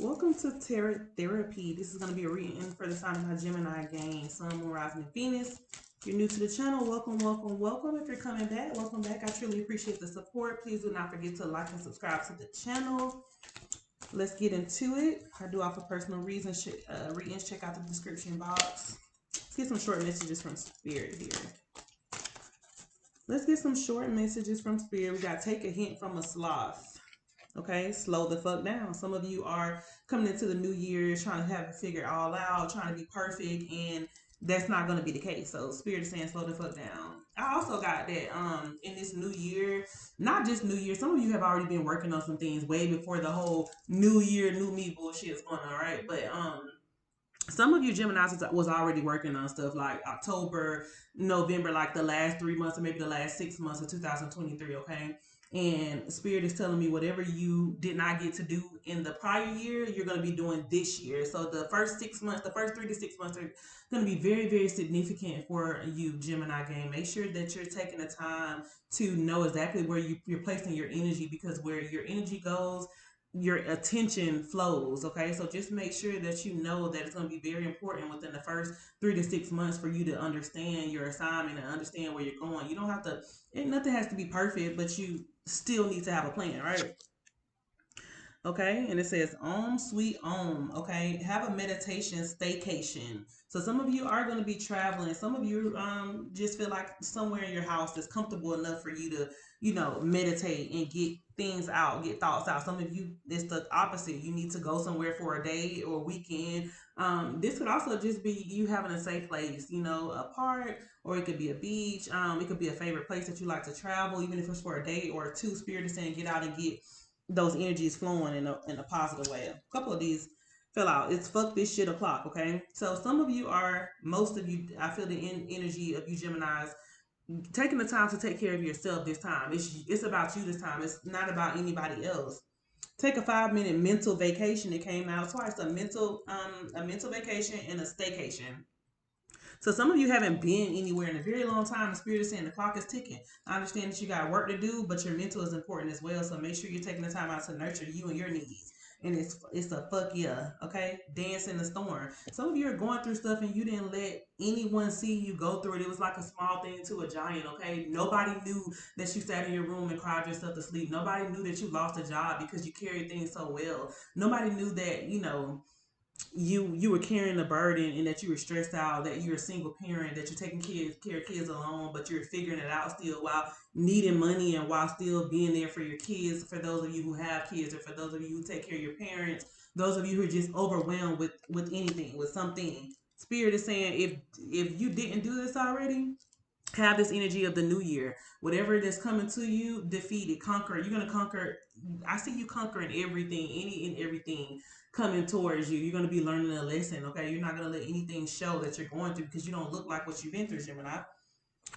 Welcome to Tarot Therapy. This is going to be a reading for the sign of my Gemini gang, Sun, Moon, Rising, and Venus. If you're new to the channel, welcome, welcome, welcome. If you're coming back, welcome back. I truly appreciate the support. Please do not forget to like and subscribe to the channel. Let's get into it. I do offer personal readings. Check out the description box. Let's get some short messages from Spirit here. Let's get some short messages from Spirit. We got take a hint from a sloth. Okay, slow the fuck down. Some of you are coming into the new year trying to have it figured all out, trying to be perfect, and that's not going to be the case. So Spirit is saying slow the fuck down. I also got that in this new year, not just new year, some of you have already been working on some things way before the whole new year, new me bullshit is going on, right? But some of you Geminis was already working on stuff like October, November, like the last 3 months or maybe the last 6 months of 2023, okay? And Spirit is telling me whatever you did not get to do in the prior year, you're going to be doing this year. So the first 6 months, the first 3 to 6 months are going to be very, very significant for you, Gemini gang. Make sure that you're taking the time to know exactly where you're placing your energy, because where your energy goes, your attention flows. Okay, so just make sure that you know that it's going to be very important within the first 3 to 6 months for you to understand your assignment and understand where you're going. You don't have to, nothing has to be perfect, but you still need to have a plan, right? Okay, and it says Om Sweet Om. Okay, have a meditation staycation. So some of you are going to be traveling. Some of you just feel like somewhere in your house is comfortable enough for you to, meditate and get things out, get thoughts out. Some of you, it's the opposite. You need to go somewhere for a day or a weekend. This could also just be you having a safe place, a park, or it could be a beach. It could be a favorite place that you like to travel, even if it's for a day or two. Spirit is saying get out and get those energies flowing in a positive way. A couple of these fell out. It's fuck this shit o'clock, okay? So some of you are, most of you, I feel the energy of you Geminis taking the time to take care of yourself this time. It's about you this time. It's not about anybody else. Take a 5 minute mental vacation. It came out twice. A mental vacation and a staycation. So some of you haven't been anywhere in a very long time. The Spirit is saying the clock is ticking. I understand that you got work to do, but your mental is important as well. So make sure you're taking the time out to nurture you and your needs. And it's a fuck yeah, okay? Dance in the storm. Some of you are going through stuff and you didn't let anyone see you go through it. It was like a small thing to a giant, okay? Nobody knew that you sat in your room and cried yourself to sleep. Nobody knew that you lost a job because you carried things so well. Nobody knew that, you were carrying the burden and that you were stressed out, that you're a single parent, that you're taking care of kids alone, but you're figuring it out still while needing money and while still being there for your kids. For those of you who have kids, or for those of you who take care of your parents, those of you who are just overwhelmed with anything, with something. Spirit is saying if you didn't do this already, have this energy of the new year. Whatever it is coming to you, defeat it, conquer it. You're gonna conquer. I see you conquering everything, any and everything coming towards you. You're gonna be learning a lesson. Okay, you're not gonna let anything show that you're going through, because you don't look like what you've been through, Gemini.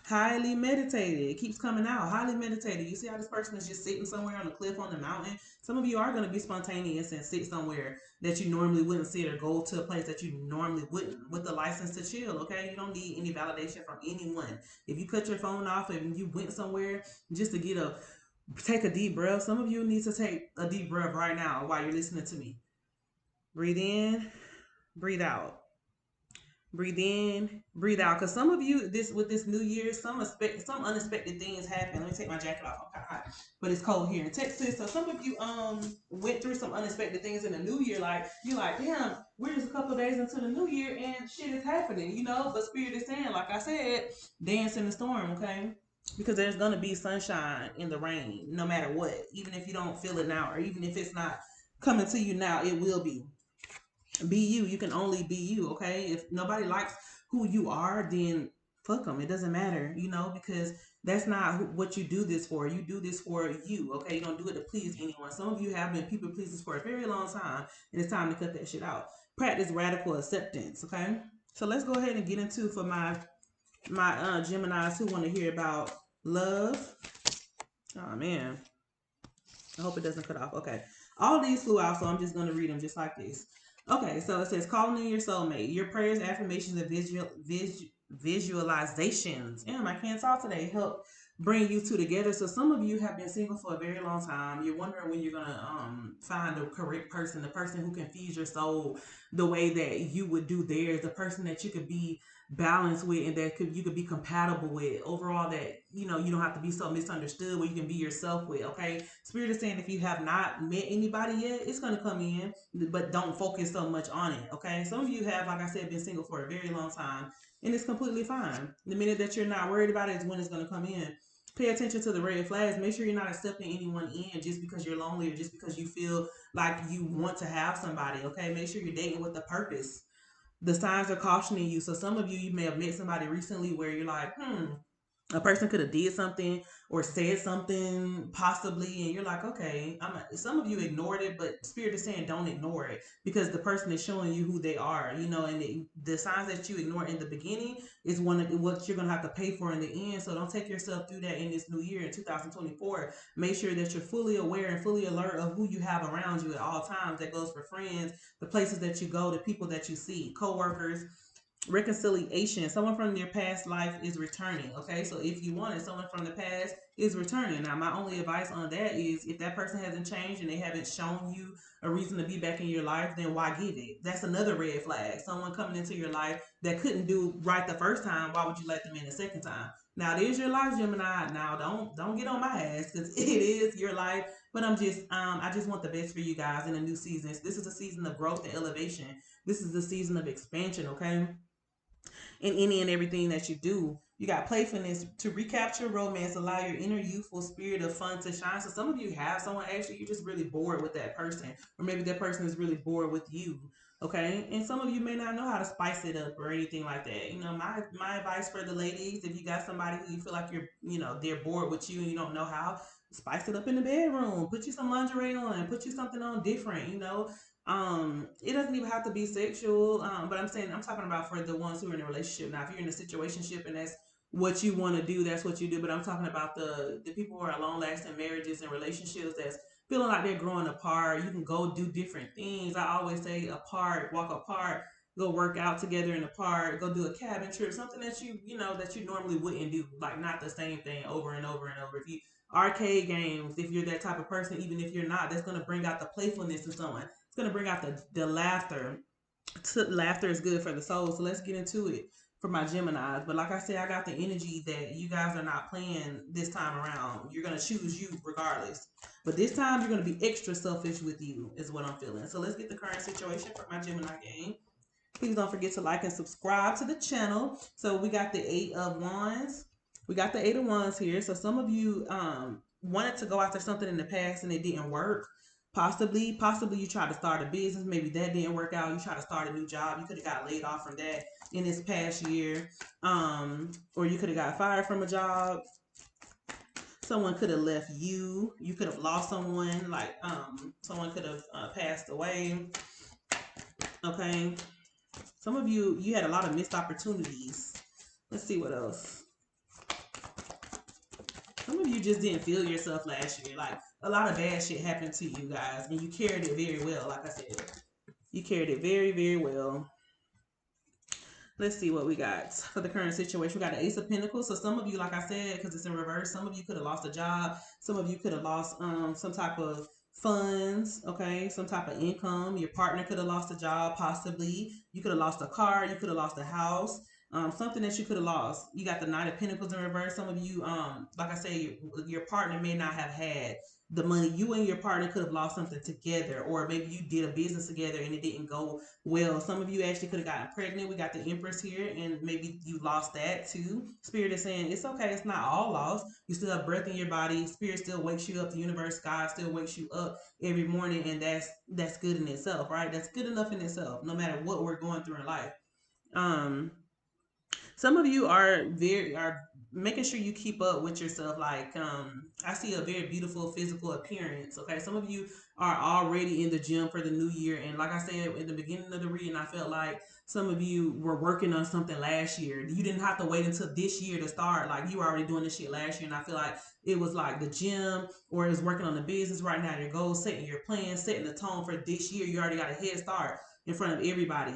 Highly meditated. It keeps coming out. Highly meditated. You see how this person is just sitting somewhere on a cliff on the mountain? Some of you are going to be spontaneous and sit somewhere that you normally wouldn't sit, or go to a place that you normally wouldn't, with the license to chill, okay? You don't need any validation from anyone. If you cut your phone off and you went somewhere just to take a deep breath, some of you need to take a deep breath right now while you're listening to me. Breathe in, breathe out. Breathe in, breathe out. Because some of you, with this new year, some unexpected things happen. Let me take my jacket off. I'm kind of hot, but it's cold here in Texas. So some of you went through some unexpected things in the new year. Like you're like, damn, we're just a couple of days into the new year and shit is happening, But Spirit is saying, like I said, dance in the storm, okay? Because there's gonna be sunshine in the rain, no matter what. Even if you don't feel it now, or even if it's not coming to you now, it will be. Be you. You can only be you, okay? If nobody likes who you are, then fuck them. It doesn't matter, because that's not what you do this for. You do this for you, okay? You don't do it to please anyone. Some of you have been people pleasers for a very long time, and it's time to cut that shit out. Practice radical acceptance, okay? So let's go ahead and get into, for my Geminis who want to hear about love. Oh man, I hope it doesn't cut off. Okay. All these flew out, so I'm just going to read them just like this. Okay, so it says, calling in your soulmate. Your prayers, affirmations, and visualizations. Damn, I can't talk today. Help bring you two together. So some of you have been single for a very long time. You're wondering when you're gonna find the correct person, the person who can feed your soul the way that you would do theirs, the person that you could be balanced with and that you could be compatible with. Overall, that you don't have to be so misunderstood where you can be yourself with. Okay, Spirit is saying if you have not met anybody yet, it's gonna come in, but don't focus so much on it. Okay, some of you have, like I said, been single for a very long time, and it's completely fine. The minute that you're not worried about it is when it's gonna come in. Pay attention to the red flags. Make sure you're not accepting anyone in just because you're lonely or just because you feel like you want to have somebody. Okay, make sure you're dating with a purpose. The signs are cautioning you. So some of you may have met somebody recently where you're like, a person could have did something or said something possibly, and you're like, okay, some of you ignored it, but Spirit is saying don't ignore it because the person is showing you who they are, and the signs that you ignore in the beginning is one of what you're going to have to pay for in the end. So don't take yourself through that in this new year in 2024. Make sure that you're fully aware and fully alert of who you have around you at all times. That goes for friends, the places that you go, the people that you see, co-workers. Reconciliation, someone from your past life is returning. Okay, so if you want it, someone from the past is returning. Now my only advice on that is if that person hasn't changed and they haven't shown you a reason to be back in your life, then why give it? That's another red flag. Someone coming into your life that couldn't do right the first time, why would you let them in the second time? Now it is your life, Gemini. Now don't get on my ass because it is your life. But I just want the best for you guys in a new season. This is a season of growth and elevation. This is the season of expansion. Okay, in any and everything that you do. You got playfulness to recapture romance, allow your inner youthful spirit of fun to shine. So some of you have someone, actually you're just really bored with that person, or maybe that person is really bored with you. Okay, and some of you may not know how to spice it up or anything like that. My advice for the ladies: if you got somebody who you feel like they're bored with you and you don't know how, spice it up in the bedroom. Put you some lingerie on, put you something on different. It doesn't even have to be sexual. But I'm talking about for the ones who are in a relationship. Now, if you're in a situationship and that's what you want to do, that's what you do. But I'm talking about the people who are long lasting marriages and relationships that's feeling like they're growing apart. You can go do different things. I always say apart, walk apart, go work out together in the park, go do a cabin trip, something that that you normally wouldn't do, like not the same thing over and over and over. If you arcade games, if you're that type of person, even if you're not, that's going to bring out the playfulness in someone. It's going to bring out the laughter. Laughter is good for the soul. So let's get into it for my Geminis. But like I said, I got the energy that you guys are not playing this time around. You're going to choose you regardless. But this time you're going to be extra selfish with you is what I'm feeling. So let's get the current situation for my Gemini game. Please don't forget to like and subscribe to the channel. So we got the Eight of Wands. We got the Eight of Wands here. So some of you wanted to go after something in the past and it didn't work. Possibly you tried to start a business. Maybe that didn't work out. You tried to start a new job. You could have got laid off from that in this past year. Or you could have got fired from a job. Someone could have left you. You could have lost someone. Like someone could have passed away. Okay. Some of you had a lot of missed opportunities. Let's see what else. Some of you just didn't feel yourself last year. Like a lot of bad shit happened to you guys, and you carried it very well. Like I said, you carried it very, very well. Let's see what we got for the current situation. We got the Ace of Pentacles. So some of you, like I said, because it's in reverse, some of you could have lost a job. Some of you could have lost some type of funds, okay, some type of income. Your partner could have lost a job, possibly. You could have lost a car. You could have lost a house. Something that you could have lost. You got the Knight of Pentacles in reverse. Some of you, like I say, your partner may not have had the money. You and your partner could have lost something together, or maybe you did a business together and it didn't go well. Some of you actually could have gotten pregnant. We got the Empress here, and maybe you lost that too. Spirit is saying it's okay. It's not all lost. You still have breath in your body. Spirit still wakes you up. The universe, God still wakes you up every morning, and that's good in itself, right? That's good enough in itself, no matter what we're going through in life. Um, some of you are making sure you keep up with yourself. Like I see a very beautiful physical appearance. Okay, some of you are already in the gym for the new year, and like I said in the beginning of the reading, I felt like some of you were working on something last year. You didn't have to wait until this year to start. Like you were already doing this shit last year, and I feel like it was like the gym, or it was working on the business right now, your goals, setting your plans, setting the tone for this year. You already got a head start in front of everybody.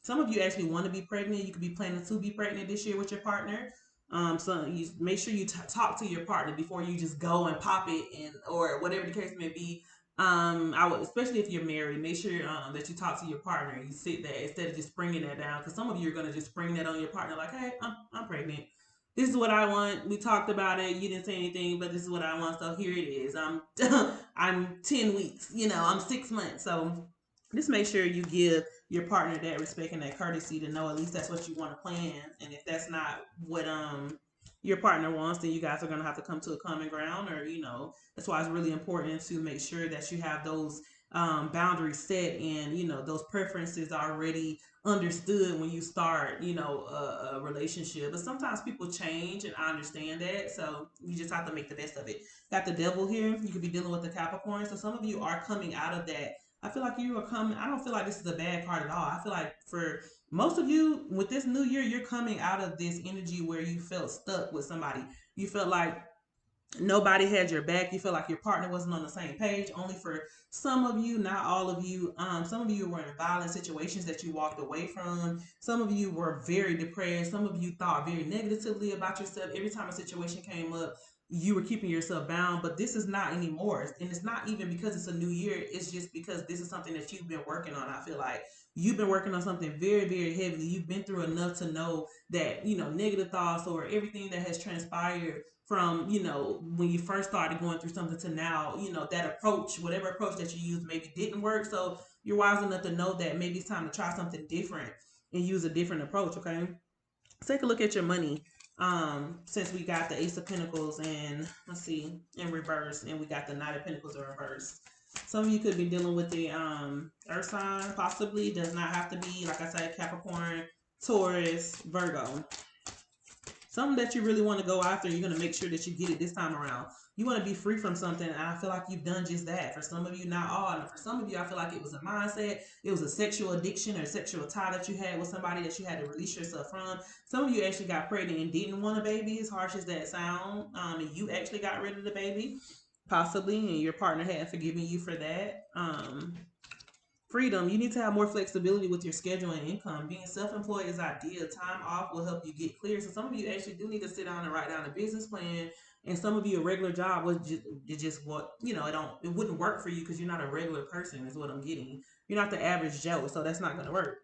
Some of you actually want to be pregnant. You could be planning to be pregnant this year with your partner. So you make sure you talk to your partner before you just go and pop it, and or whatever the case may be. I would, especially if you're married, make sure that you talk to your partner and you sit there instead of just springing that down. Because some of you are gonna just spring that on your partner, like, "Hey, I'm pregnant. This is what I want. We talked about it. You didn't say anything, but this is what I want. So here it is. I'm I'm 10 weeks. I'm 6 months. So just make sure you give your partner that respect and that courtesy to know at least that's what you want to plan. And if that's not what your partner wants, then you guys are gonna have to come to a common ground, or that's why it's really important to make sure that you have those boundaries set, and those preferences already understood when you start a relationship. But sometimes people change, and I understand that, so you just have to make the best of it. Got the devil here. You could be dealing with the Capricorn, so some of you are coming out of that. I feel like you are coming. I don't feel like this is a bad card at all. I feel like for most of you with this new year, you're coming out of this energy where you felt stuck with somebody. You felt like nobody had your back. You feel like your partner wasn't on the same page. Only for some of you, not all of you. Some of you were in violent situations that you walked away from. Some of you were very depressed. Some of you thought very negatively about yourself. Every time a situation came up, you were keeping yourself bound. But this is not anymore, and it's not even because it's a new year. It's just because this is something that you've been working on. I feel like you've been working on something very, very heavily. You've been through enough to know that negative thoughts or everything that has transpired from when you first started going through something to now, that approach, whatever approach that you used, maybe didn't work. So you're wise enough to know that maybe it's time to try something different and use a different approach. Okay, let's take a look at your money. Since we got the Ace of Pentacles, and let's see, in reverse, and we got the Knight of Pentacles in reverse. Some of you could be dealing with the earth sign, possibly. Does not have to be, like I said, Capricorn, Taurus, Virgo. Something that you really want to go after, you're going to make sure that you get it this time around. You want to be free from something, and I feel like you've done just that. For some of you, not all. And for some of you, I feel like it was a mindset. It was a sexual addiction or sexual tie that you had with somebody that you had to release yourself from. Some of you actually got pregnant and didn't want a baby, as harsh as that sound. And you actually got rid of the baby, possibly, and your partner hadn't forgiven you for that. Freedom. You need to have more flexibility with your schedule and income. Being self-employed is ideal. Time off will help you get clear. So some of you actually do need to sit down and write down a business plan. And some of you, a regular job was just what it wouldn't work for you because you're not a regular person. Is what I'm getting. You're not the average Joe, so that's not going to work.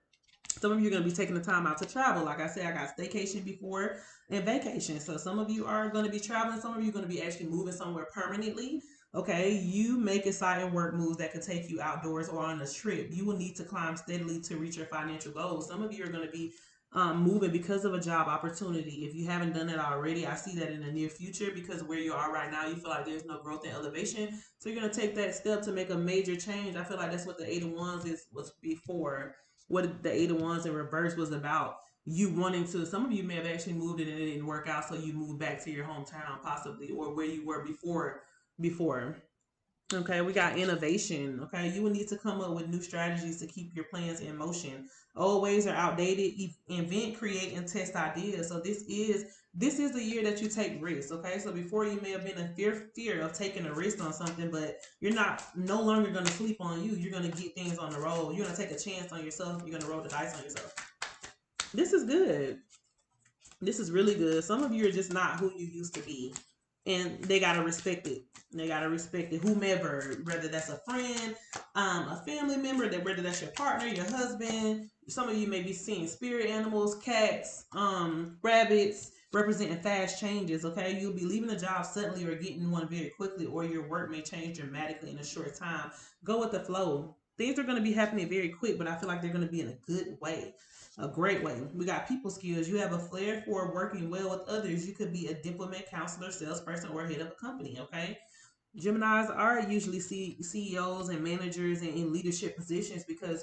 Some of you are going to be taking the time out to travel. Like I said, I got staycation before and vacation. So some of you are going to be traveling. Some of you are going to be actually moving somewhere permanently. Okay, you make exciting work moves that could take you outdoors or on a trip. You will need to climb steadily to reach your financial goals. Some of you are going to be moving because of a job opportunity. If you haven't done it already, I see that in the near future, because where you are right now, you feel like there's no growth and elevation. So you're going to take that step to make a major change. I feel like that's what the Eight of Wands was before. What the Eight of Wands in reverse was about. You wanting to, some of you may have actually moved and it didn't work out, so you moved back to your hometown possibly, or where you were before. Okay, we got innovation. Okay, you will need to come up with new strategies to keep your plans in motion. Old ways are outdated. Invent, create, and test ideas. So this is the year that you take risks. Okay, so before you may have been in fear of taking a risk on something, but you're no longer going to sleep on you. You're going to get things on the roll. You're going to take a chance on yourself. You're going to roll the dice on yourself. This is good. This is really good. Some of you are just not who you used to be, and they gotta respect it. They gotta respect it. Whomever, whether that's a friend, a family member, whether that's your partner, your husband. Some of you may be seeing spirit animals, cats, rabbits, representing fast changes. Okay, you'll be leaving a job suddenly or getting one very quickly, or your work may change dramatically in a short time. Go with the flow. Things are going to be happening very quick, but I feel like they're going to be in a good way, a great way. We got people skills. You have a flair for working well with others. You could be a diplomat, counselor, salesperson, or head of a company. Okay, Geminis are usually CEOs and managers and in leadership positions because,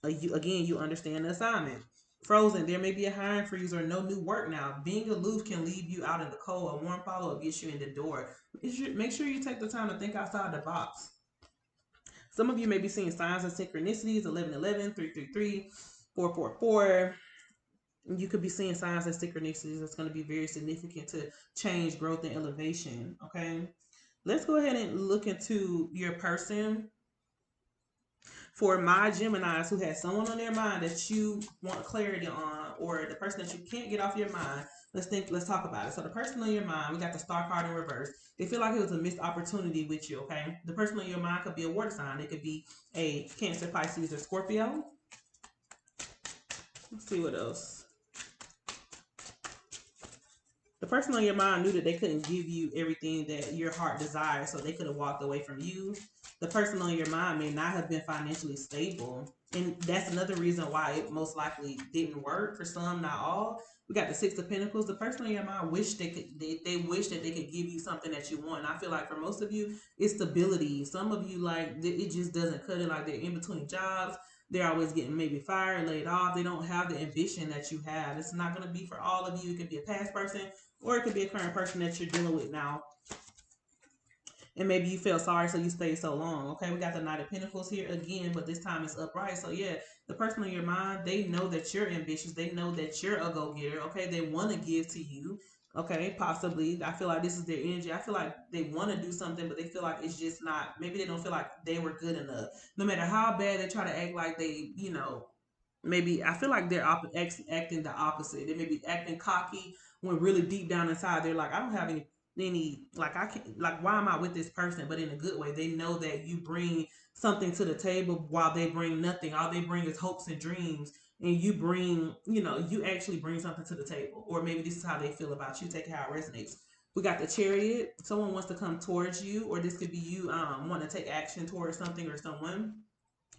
you understand the assignment. Frozen, there may be a hiring freeze or no new work now. Being aloof can leave you out in the cold. A warm follow up gets you in the door. Make sure you take the time to think outside the box. Some of you may be seeing signs of synchronicities: 1111, 333, 444. You could be seeing signs of synchronicities that's going to be very significant to change, growth, and elevation. Okay, let's go ahead and look into your person. For my Geminis who has someone on their mind that you want clarity on, or the person that you can't get off your mind, let's talk about it. So the person on your mind, we got the star card in reverse. They feel like it was a missed opportunity with you, okay? The person on your mind could be a water sign. It could be a Cancer, Pisces, or Scorpio. Let's see what else. The person on your mind knew that they couldn't give you everything that your heart desired, so they could have walked away from you. The person on your mind may not have been financially stable. And that's another reason why it most likely didn't work for some, not all. We got the Six of Pentacles. The person on your mind wish they wish that they could give you something that you want. And I feel like for most of you, it's stability. Some of you, like, it just doesn't cut it. Like, they're in between jobs. They're always getting maybe fired, laid off. They don't have the ambition that you have. It's not going to be for all of you. It could be a past person, or it could be a current person that you're dealing with now. And maybe you feel sorry, so you stayed so long. Okay, we got the Knight of Pentacles here again, but this time it's upright. So yeah, the person on your mind, they know that you're ambitious. They know that you're a go-getter. Okay, they want to give to you. Okay, possibly. I feel like this is their energy. I feel like they want to do something, but they feel like it's just not, maybe they don't feel like they were good enough. No matter how bad they try to act like they, maybe I feel like they're acting the opposite. They may be acting cocky when really deep down inside they're like, I don't have any like, I can't, like, why am I with this person? But in a good way, they know that you bring something to the table while they bring nothing. All they bring is hopes and dreams, and you bring, you actually bring something to the table. Or maybe this is how they feel about you. Take it how it resonates. We got the Chariot. Someone wants to come towards you, or this could be you want to take action towards something or someone.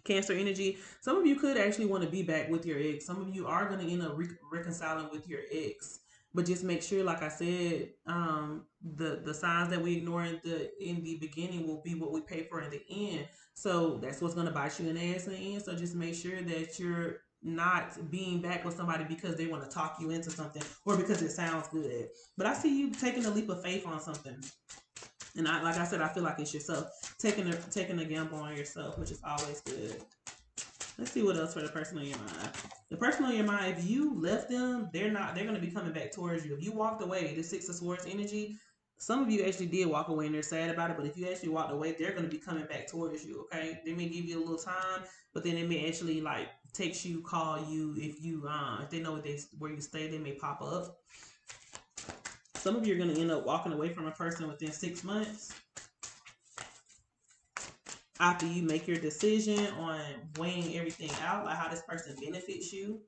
Cancer energy. Some of you could actually want to be back with your ex. Some of you are going to end up reconciling with your ex, but just make sure, like I said, the signs that we ignore in the beginning will be what we pay for in the end. So that's what's going to bite you in the ass in the end. So just make sure that you're not being back with somebody because they want to talk you into something, or because it sounds good. But I see you taking a leap of faith on something. And like I said, I feel like it's yourself taking a gamble on yourself, which is always good. Let's see what else for the person on your mind. The person on your mind, if you left them, they're going to be coming back towards you. If you walked away, the Six of Swords energy, some of you actually did walk away and they're sad about it. But if you actually walked away, they're going to be coming back towards you. Okay, they may give you a little time, but then they may actually like text you, call you. If they know where you stay, they may pop up. Some of you are going to end up walking away from a person within 6 months after you make your decision on weighing everything out, like how this person benefits you.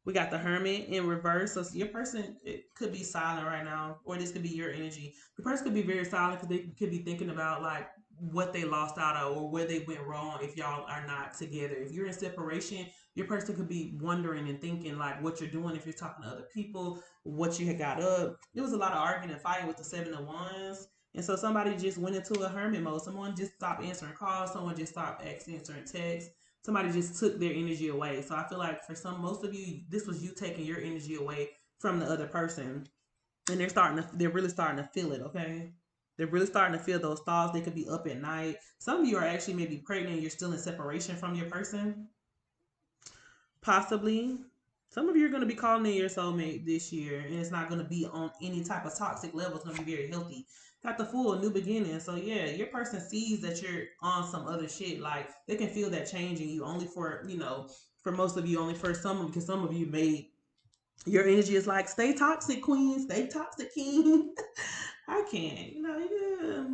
We got the Hermit in reverse. So your person, it could be silent right now, or this could be your energy. The person could be very silent because they could be thinking about like what they lost out of or where they went wrong if y'all are not together. If you're in separation, your person could be wondering and thinking like what you're doing if you're talking to other people, what you had got up. There was a lot of arguing and fighting with the Seven of Wands. And so somebody just went into a hermit mode. Someone just stopped answering calls. Someone just stopped answering texts. Somebody just took their energy away. So I feel like for most of you, this was you taking your energy away from the other person. And they're really starting to feel it, okay? They're really starting to feel those thoughts. They could be up at night. Some of you are actually maybe pregnant and you're still in separation from your person. Possibly. Some of you are going to be calling in your soulmate this year, and it's not going to be on any type of toxic level. It's going to be very healthy. Got the Fool, new beginning. So yeah, your person sees that you're on some other shit. Like they can feel that change in you. Only for for most of you, only for some, because some of you made your energy is like, stay toxic, queen, stay toxic, king. I can't, yeah.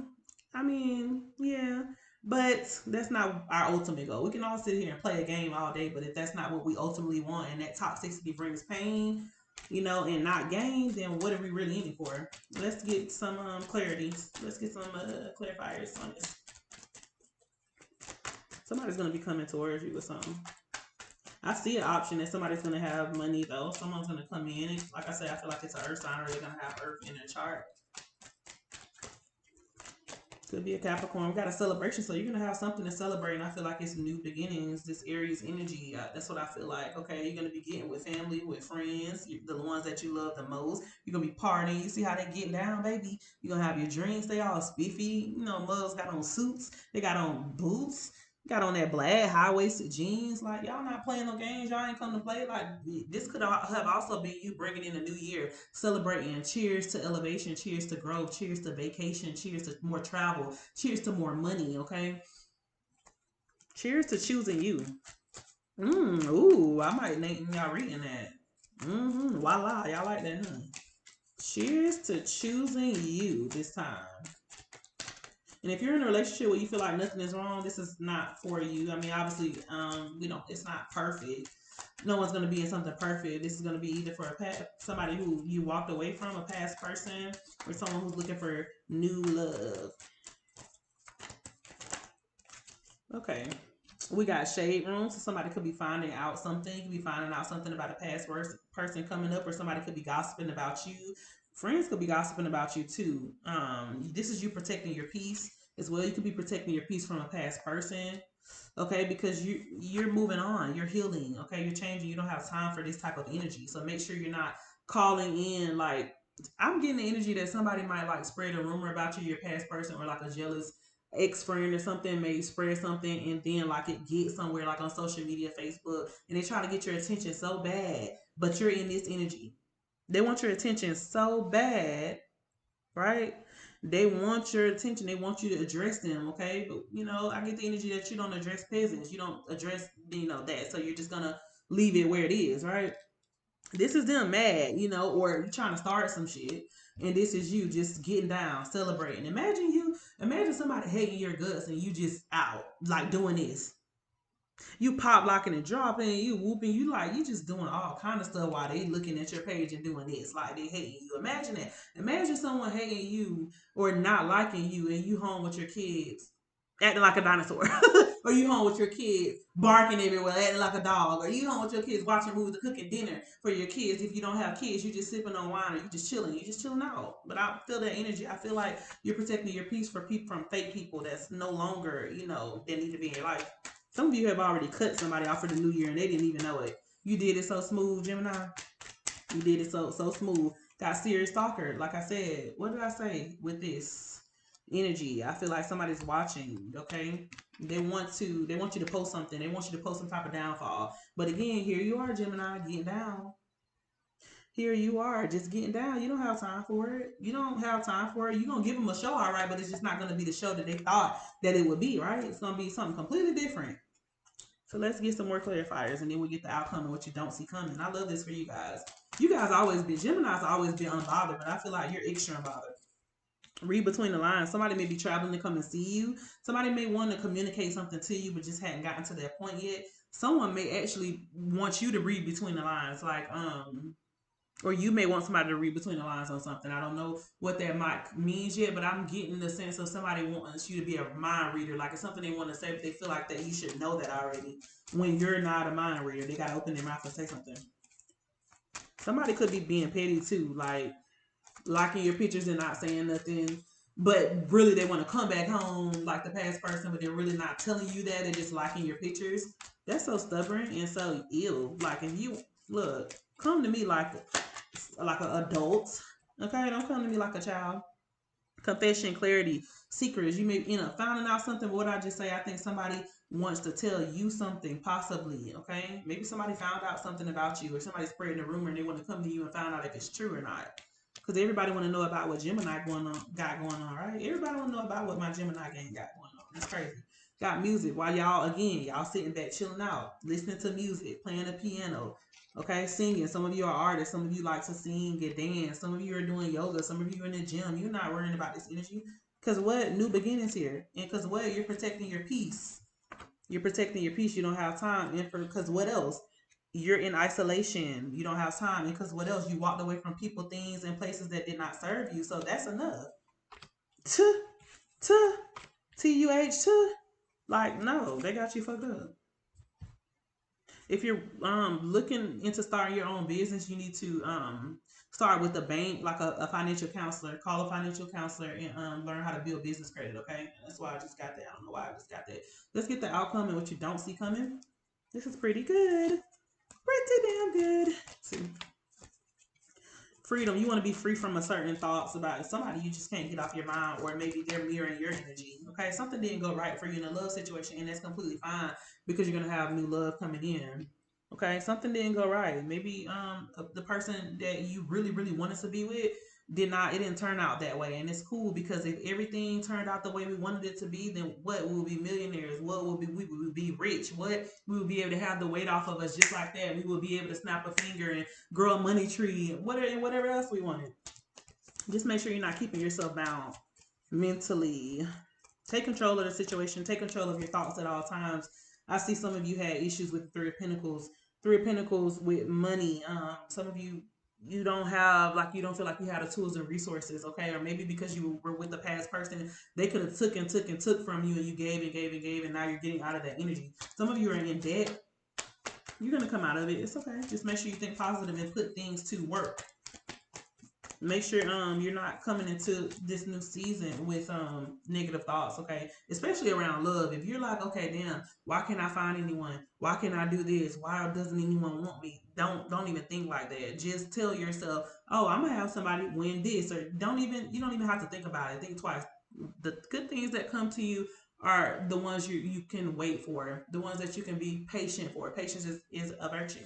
I mean, yeah. But that's not our ultimate goal. We can all sit here and play a game all day, but if that's not what we ultimately want, and that toxicity brings pain, and not gain, then what are we really in it for? Let's get some clarity. Let's get some clarifiers on this. Somebody's gonna be coming towards you with something. I see an option that somebody's gonna have money though. Someone's gonna come in. Like I said, I feel like it's an earth sign, or they're gonna have earth in their chart. Could be a Capricorn. We got a celebration, so you're gonna have something to celebrate. And I feel like it's new beginnings. This Aries energy. That's what I feel like. Okay, you're gonna be getting with family, with friends, the ones that you love the most. You're gonna be partying. You see how they get down, baby. You're gonna have your drinks. They all spiffy. Mugs got on suits. They got on boots. Got on that black high-waisted jeans. Like, y'all not playing no games. Y'all ain't come to play. Like, this could have also been you bringing in a new year, celebrating. Cheers to elevation. Cheers to growth. Cheers to vacation. Cheers to more travel. Cheers to more money, okay? Cheers to choosing you. Ooh, I might name y'all reading that. Voila. Y'all like that, huh? Cheers to choosing you this time. And if you're in a relationship where you feel like nothing is wrong, this is not for you. I mean, obviously, it's not perfect. No one's gonna be in something perfect. This is gonna be either for somebody who you walked away from, a past person, or someone who's looking for new love. Okay. We got shade room, so somebody could be finding out something. You could be finding out something about a past person coming up, or somebody could be gossiping about you. Friends could be gossiping about you too. This is you protecting your peace as well. You could be protecting your peace from a past person, okay? Because you're moving on, you're healing, okay? You're changing. You don't have time for this type of energy, so make sure you're not calling in like. I'm getting the energy that somebody might like spread a rumor about you, your past person, or like a jealous ex friend or something may spread something and then like it gets somewhere like on social media, Facebook, and they try to get your attention so bad, but you're in this energy. They want your attention so bad, right? They want your attention. They want you to address them, okay? But I get the energy that you don't address peasants. You don't address, that. So you're just gonna leave it where it is, right? This is them mad, or you trying to start some shit, and this is you just getting down, celebrating. Imagine somebody hating your guts and you just out like doing this. You pop locking and dropping, you whooping, you just doing all kind of stuff while they looking at your page and doing this, like they hating you. Imagine that. Imagine someone hating you or not liking you, and you home with your kids acting like a dinosaur, or you home with your kids barking everywhere, acting like a dog, or you home with your kids watching movies or cooking dinner for your kids. If you don't have kids, you just sipping on wine, or you just chilling out. But I feel that energy. I feel like you're protecting your peace for people from fake people that's no longer, they need to be in your life. Some of you have already cut somebody off for the new year and they didn't even know it. You did it so smooth, Gemini. You did it so smooth. Got serious stalker. Like I said, what did I say with this energy? I feel like somebody's watching, okay? They want you to post something. They want you to post some type of downfall. But again, here you are, Gemini, getting down. Here you are, just getting down. You don't have time for it. You don't have time for it. You're gonna give them a show, all right, but it's just not gonna be the show that they thought that it would be, right? It's gonna be something completely different. So let's get some more clarifiers, and then we get the outcome of what you don't see coming. I love this for you guys. You guys always been Gemini's always been unbothered, but I feel like you're extra unbothered. Read between the lines. Somebody may be traveling to come and see you. Somebody may want to communicate something to you, but just hadn't gotten to that point yet. Someone may actually want you to read between the lines, like or you may want somebody to read between the lines on something. I don't know what that might means yet, but I'm getting the sense of somebody wants you to be a mind reader. Like it's something they want to say, but they feel like that you should know that already. When you're not a mind reader, they gotta open their mouth and say something. Somebody could be being petty too, like liking your pictures and not saying nothing. But really, they want to come back home like the past person, but they're really not telling you that. They're just liking your pictures. That's so stubborn and so ill. Like if you look, come to me like an adult. Okay, don't come to me like a child. Confession, clarity, secrets. You may end up finding out something. But what I just say, I think somebody wants to tell you something, possibly. Okay, maybe somebody found out something about you, or somebody spreading a rumor, and they want to come to you and find out if it's true or not. Because everybody want to know about what Gemini got going on, right? Everybody want to know about what my Gemini gang got going on. That's crazy. Got music while y'all sitting back chilling out, listening to music, playing the piano, okay, singing. Some of you are artists. Some of you like to sing and dance. Some of you are doing yoga. Some of you are in the gym. You're not worrying about this energy. Because what? New beginnings here. And because what? You're protecting your peace. You're protecting your peace. You don't have time. And because what else? You're in isolation. You don't have time. And because what else? You walked away from people, things, and places that did not serve you. So that's enough. T, t, T-U-H-T. Like, no, they got you fucked up. If you're looking into starting your own business, you need to start with a bank, like a financial counselor. Call a financial counselor and learn how to build business credit. Okay, that's why I just got that. I don't know why I just got that. Let's get the outcome and what you don't see coming. This is pretty good, pretty damn good. Let's see. Freedom. You want to be free from a certain thoughts about somebody you just can't get off your mind, or maybe they're mirroring your energy. Okay, something didn't go right for you in a love situation, and that's completely fine because you're gonna have new love coming in. Okay, something didn't go right. Maybe the person that you really wanted to be with, it didn't turn out that way. And it's cool, because if everything turned out the way we wanted it to be, then what, we will be millionaires. What will be, we will be rich. What, we will be able to have the weight off of us just like that. We will be able to snap a finger and grow a money tree and whatever else we wanted. Just make sure you're not keeping yourself bound mentally. Take control of the situation. Take control of your thoughts at all times. I see some of you had issues with the Three of Pentacles. Three of Pentacles with money. Some of you, you don't have, like, you don't feel like you had the tools and resources, okay? Or maybe because you were with the past person, they could have took and took and took from you, and you gave and gave and gave, and now you're getting out of that energy. Some of you are in debt. You're gonna come out of it. It's okay. Just make sure you think positive and put things to work. Make sure you're not coming into this new season with negative thoughts, okay? Especially around love. If you're like, okay, damn, why can't I find anyone? Why can't I do this? Why doesn't anyone want me? Don't even think like that. Just tell yourself, oh, I'm gonna have somebody win this, or you don't even have to think about it. Think twice. The good things that come to you are the ones you can wait for, the ones that you can be patient for. Patience is a virtue.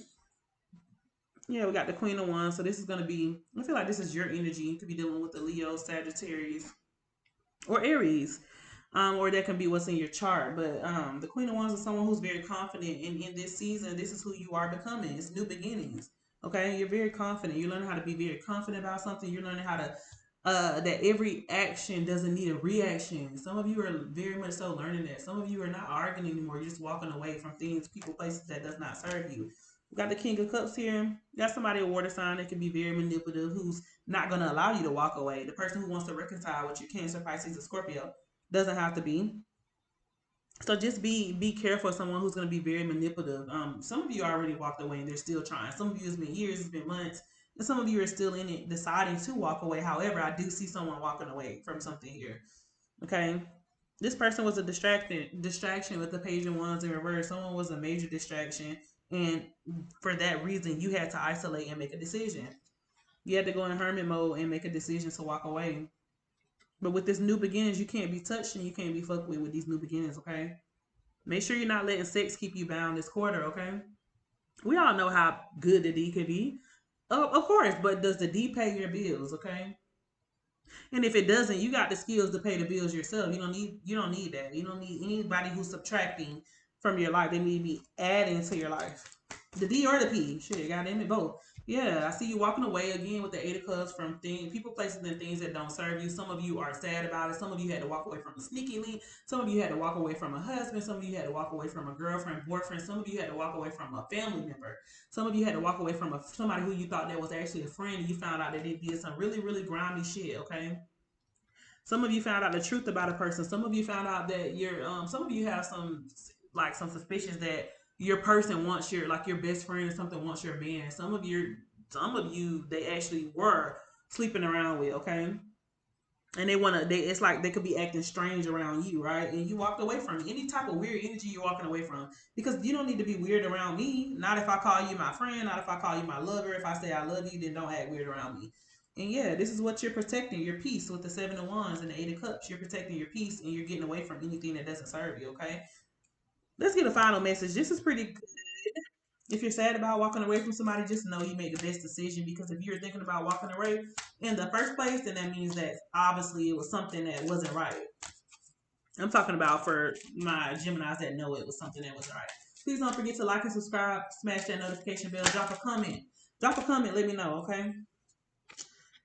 Yeah, we got the Queen of Wands. So this is going to be, I feel like this is your energy. You could be dealing with the Leo, Sagittarius, or Aries. Or that can be what's in your chart. But the Queen of Wands is someone who's very confident. And in this season, this is who you are becoming. It's new beginnings. Okay? You're very confident. You're learning how to be very confident about something. You're learning how to, that every action doesn't need a reaction. Some of you are very much so learning that. Some of you are not arguing anymore. You're just walking away from things, people, places that does not serve you. We got the King of Cups here. You got somebody, a water sign, that can be very manipulative, who's not going to allow you to walk away. The person who wants to reconcile with you, Cancer, Pisces, or Scorpio, doesn't have to be. So just be careful of someone who's going to be very manipulative. Some of you already walked away and they're still trying. Some of you, it's been years, it's been months, and some of you are still in it, deciding to walk away. However, I do see someone walking away from something here. Okay, this person was a distraction with the Page of Wands in reverse. Someone was a major distraction, and for that reason, you had to isolate and make a decision. You had to go in hermit mode and make a decision to walk away. But with this new beginnings, you can't be touched and you can't be fucked with these new beginnings, okay? Make sure you're not letting sex keep you bound this quarter, okay? We all know how good the D could be. Of course, but does the D pay your bills, okay? And if it doesn't, you got the skills to pay the bills yourself. You don't need that. You don't need anybody who's subtracting from your life. They need to be adding to your life. The D or the P. Shit, goddamn it, both. Yeah, I see you walking away again with the Eight of Cups from people, places, and things that don't serve you. Some of you are sad about it. Some of you had to walk away from a sneaky link. Some of you had to walk away from a husband. Some of you had to walk away from a girlfriend, boyfriend. Some of you had to walk away from a family member. Some of you had to walk away from somebody who you thought that was actually a friend, and you found out that they did some really, really grimy shit, okay? Some of you found out the truth about a person. Some of you found out that some of you have some suspicions that your person wants your best friend or something wants your man. Some of you they actually were sleeping around with, okay? And it's like they could be acting strange around you, right? And you walked away from any type of weird energy you're walking away from, because you don't need to be weird around me. Not if I call you my friend, not if I call you my lover. If I say I love you, then don't act weird around me. And yeah, this is what you're protecting, your peace, with the Seven of Wands and the Eight of Cups. You're protecting your peace and you're getting away from anything that doesn't serve you, okay? Let's get a final message. This is pretty good. If you're sad about walking away from somebody, just know you made the best decision, because if you're thinking about walking away in the first place, then that means that obviously it was something that wasn't right. I'm talking about for my Geminis that know it was something that wasn't right. Please don't forget to like and subscribe, smash that notification bell, drop a comment. Drop a comment, let me know, okay?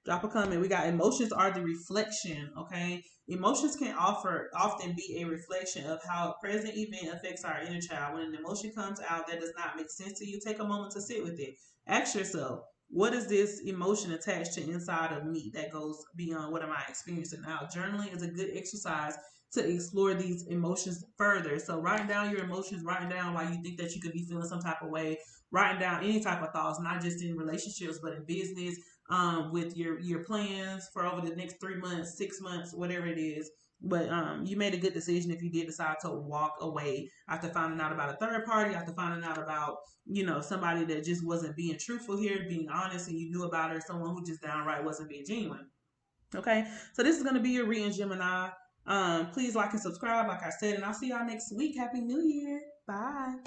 Drop a comment. We got emotions are the reflection, okay? Emotions can often be a reflection of how a present event affects our inner child. When an emotion comes out that does not make sense to you, take a moment to sit with it. Ask yourself, what is this emotion attached to inside of me that goes beyond what am I experiencing now? Journaling is a good exercise to explore these emotions further. So writing down your emotions, writing down why you think that you could be feeling some type of way, writing down any type of thoughts, not just in relationships, but in business, with your plans for over the next 3 months, 6 months, whatever it is. But you made a good decision if you did decide to walk away after finding out about a third party, after finding out about, somebody that just wasn't being truthful here, being honest, and you knew about her, someone who just downright wasn't being genuine. Okay, so this is going to be your reading, Gemini. Please like and subscribe, like I said, and I'll see y'all next week. Happy New Year. Bye.